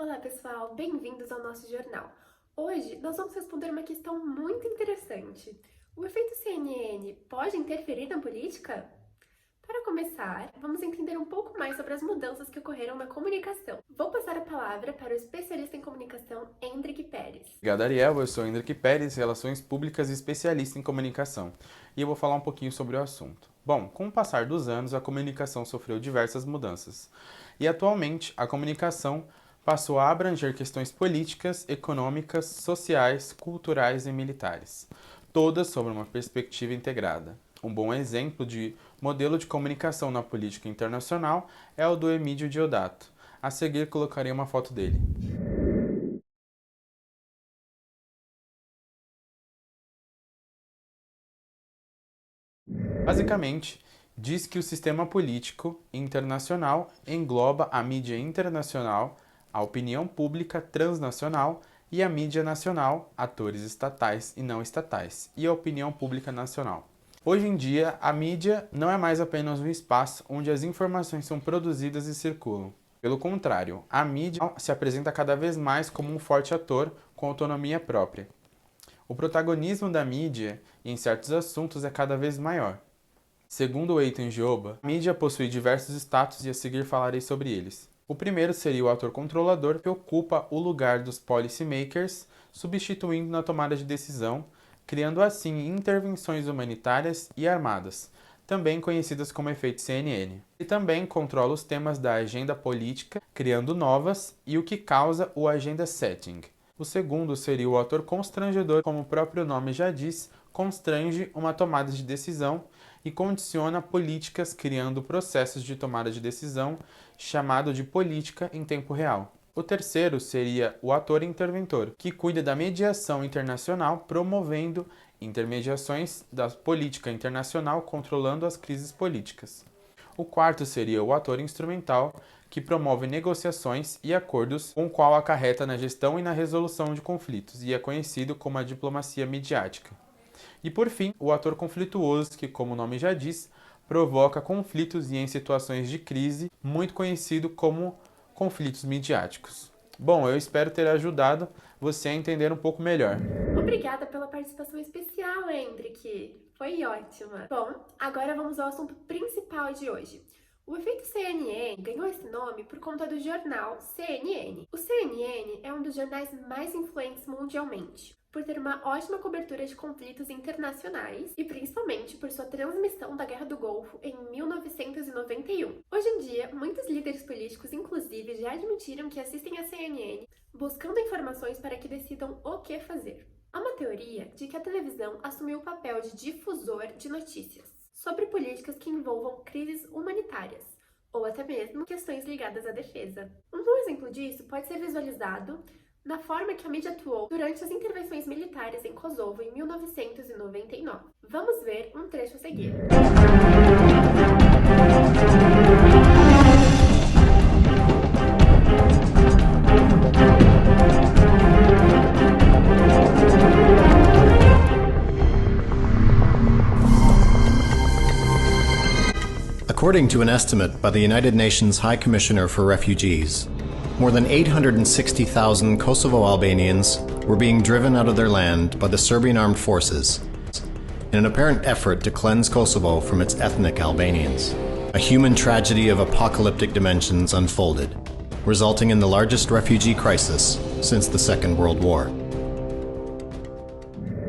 Olá pessoal, bem-vindos ao nosso jornal. Hoje nós vamos responder uma questão muito interessante. O efeito CNN pode interferir na política? Para começar, vamos entender um pouco mais sobre as mudanças que ocorreram na comunicação. Vou passar a palavra para o especialista em comunicação, Hendrik Pérez. Obrigado, Ariel. Eu sou Hendrik Pérez, Relações Públicas e especialista em comunicação. E eu vou falar um pouquinho sobre o assunto. Bom, com o passar dos anos, a comunicação sofreu diversas mudanças. E atualmente, a comunicação passou a abranger questões políticas, econômicas, sociais, culturais e militares, todas sob uma perspectiva integrada. Um bom exemplo de modelo de comunicação na política internacional é o do Emídio Deodato. A seguir, colocarei uma foto dele. Basicamente, diz que o sistema político internacional engloba a mídia internacional, a opinião pública transnacional e a mídia nacional, atores estatais e não estatais, e a opinião pública nacional. Hoje em dia, a mídia não é mais apenas um espaço onde as informações são produzidas e circulam. Pelo contrário, a mídia se apresenta cada vez mais como um forte ator com autonomia própria. O protagonismo da mídia em certos assuntos é cada vez maior. Segundo o Eitan Gioba, a mídia possui diversos status e a seguir falarei sobre eles. O primeiro seria o ator controlador, que ocupa o lugar dos policymakers, substituindo na tomada de decisão, criando assim intervenções humanitárias e armadas, também conhecidas como efeito CNN. E também controla os temas da agenda política, criando novas, e o que causa o agenda setting. O segundo seria o ator constrangedor, como o próprio nome já diz, constrange uma tomada de decisão e condiciona políticas, criando processos de tomada de decisão, chamado de política em tempo real. O terceiro seria o ator interventor, que cuida da mediação internacional, promovendo intermediações da política internacional, controlando as crises políticas. O quarto seria o ator instrumental, que promove negociações e acordos, com o qual acarreta na gestão e na resolução de conflitos, e é conhecido como a diplomacia midiática. E por fim, o ator conflituoso, que, como o nome já diz, provoca conflitos e em situações de crise, muito conhecido como conflitos midiáticos. Bom, eu espero ter ajudado você a entender um pouco melhor. Obrigada pela participação especial, Hendrik. Foi ótima. Bom, agora vamos ao assunto principal de hoje. O efeito CNN ganhou esse nome por conta do jornal CNN. O CNN é um dos jornais mais influentes mundialmente, por ter uma ótima cobertura de conflitos internacionais e principalmente por sua transmissão da Guerra do Golfo em 1991. Hoje em dia, muitos líderes políticos, inclusive, já admitiram que assistem a CNN buscando informações para que decidam o que fazer. Há uma teoria de que a televisão assumiu o papel de difusor de notícias sobre políticas que envolvam crises humanitárias, ou até mesmo questões ligadas à defesa. Um bom exemplo disso pode ser visualizado na forma que a mídia atuou durante as intervenções militares em Kosovo em 1999. Vamos ver um trecho a seguir. According to an estimate by the United Nations High Commissioner for Refugees, more than 860,000 Kosovo Albanians were being driven out of their land by the Serbian armed forces in an apparent effort to cleanse Kosovo from its ethnic Albanians. A human tragedy of apocalyptic dimensions unfolded, resulting in the largest refugee crisis since the Second World War.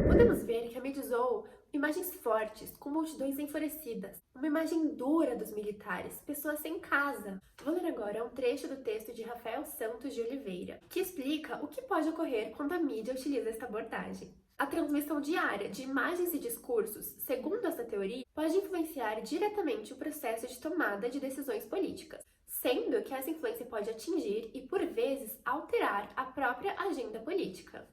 Podemos ver que a mídia usou imagens fortes, com multidões enfurecidas, uma imagem dura dos militares, pessoas sem casa. Vou ler agora um trecho do texto de Rafael Santos de Oliveira, que explica o que pode ocorrer quando a mídia utiliza esta abordagem. A transmissão diária de imagens e discursos, segundo essa teoria, pode influenciar diretamente o processo de tomada de decisões políticas, sendo que essa influência pode atingir e, por vezes, alterar a própria agenda política.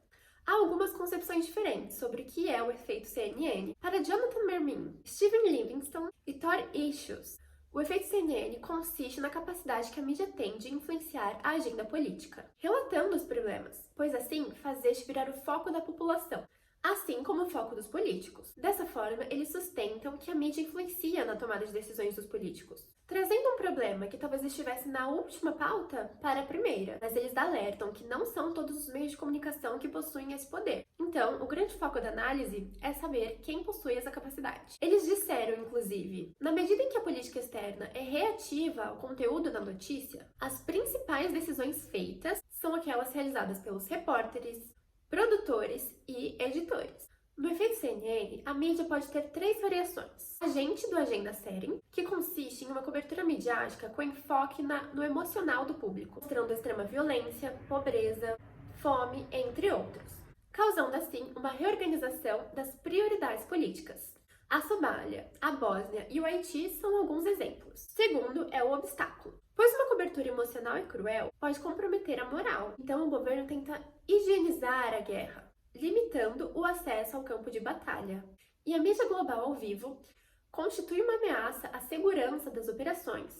Há algumas concepções diferentes sobre o que é o efeito CNN. Para Jonathan Mermin, Steven Livingston e Thor Ischus, o efeito CNN consiste na capacidade que a mídia tem de influenciar a agenda política, relatando os problemas, pois assim faz este virar o foco da população, assim como o foco dos políticos. Dessa forma, eles sustentam que a mídia influencia na tomada de decisões dos políticos, trazendo um problema que talvez estivesse na última pauta para a primeira, mas eles alertam que não são todos os meios de comunicação que possuem esse poder. Então, o grande foco da análise é saber quem possui essa capacidade. Eles disseram, inclusive, na medida em que a política externa é reativa ao conteúdo da notícia, as principais decisões feitas são aquelas realizadas pelos repórteres, produtores e editores. No efeito CNN, a mídia pode ter 3 variações. Agente do Agenda Setting, que consiste em uma cobertura midiática com enfoque no emocional do público, mostrando extrema violência, pobreza, fome, entre outros, causando assim uma reorganização das prioridades políticas. A Somália, a Bósnia e o Haiti são alguns exemplos. Segundo é o obstáculo, pois uma cobertura emocional e cruel pode comprometer a moral. Então o governo tenta higienizar a guerra, limitando o acesso ao campo de batalha. E a mídia global ao vivo constitui uma ameaça à segurança das operações.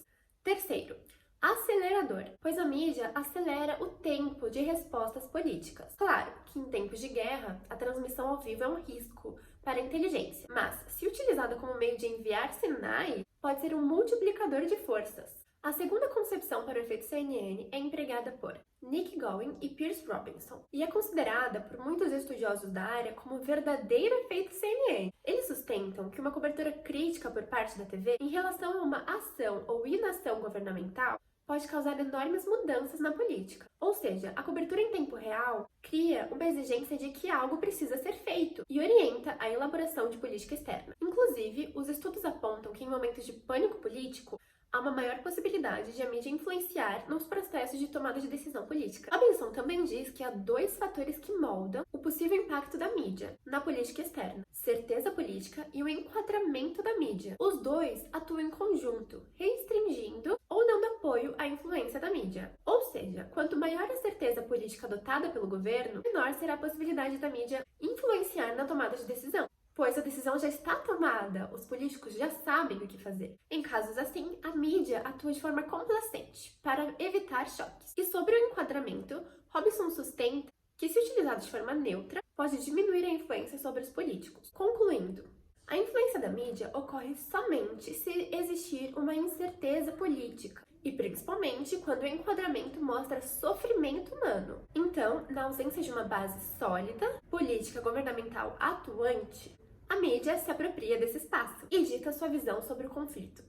Terceiro, acelerador, pois a mídia acelera o tempo de respostas políticas. Claro que em tempos de guerra, a transmissão ao vivo é um risco para a inteligência, mas se utilizada como meio de enviar sinais, pode ser um multiplicador de forças. A segunda concepção para o efeito CNN é empregada por Nick Gowen e Pierce Robinson e é considerada por muitos estudiosos da área como o verdadeiro efeito CNN. Eles sustentam que uma cobertura crítica por parte da TV em relação a uma ação ou inação governamental pode causar enormes mudanças na política. Ou seja, a cobertura em tempo real cria uma exigência de que algo precisa ser feito e orienta a elaboração de política externa. Inclusive, os estudos apontam que em momentos de pânico político, há uma maior possibilidade de a mídia influenciar nos processos de tomada de decisão política. Robinson também diz que há 2 fatores que moldam o possível impacto da mídia na política externa: certeza política e o enquadramento da mídia. Os 2 atuam em conjunto, restringindo ou dando apoio à influência da mídia. Ou seja, quanto maior a certeza política adotada pelo governo, menor será a possibilidade da mídia influenciar na tomada de decisão, pois a decisão já está tomada, os políticos já sabem o que fazer. Em casos assim, a mídia atua de forma complacente para evitar choques. E sobre o enquadramento, Robinson sustenta que, se utilizado de forma neutra, pode diminuir a influência sobre os políticos. Concluindo, a influência da mídia ocorre somente se existir uma incerteza política, e principalmente quando o enquadramento mostra sofrimento humano. Então, na ausência de uma base sólida, política governamental atuante, a mídia se apropria desse espaço e dita sua visão sobre o conflito.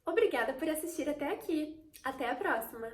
Obrigada por assistir até aqui. Até a próxima!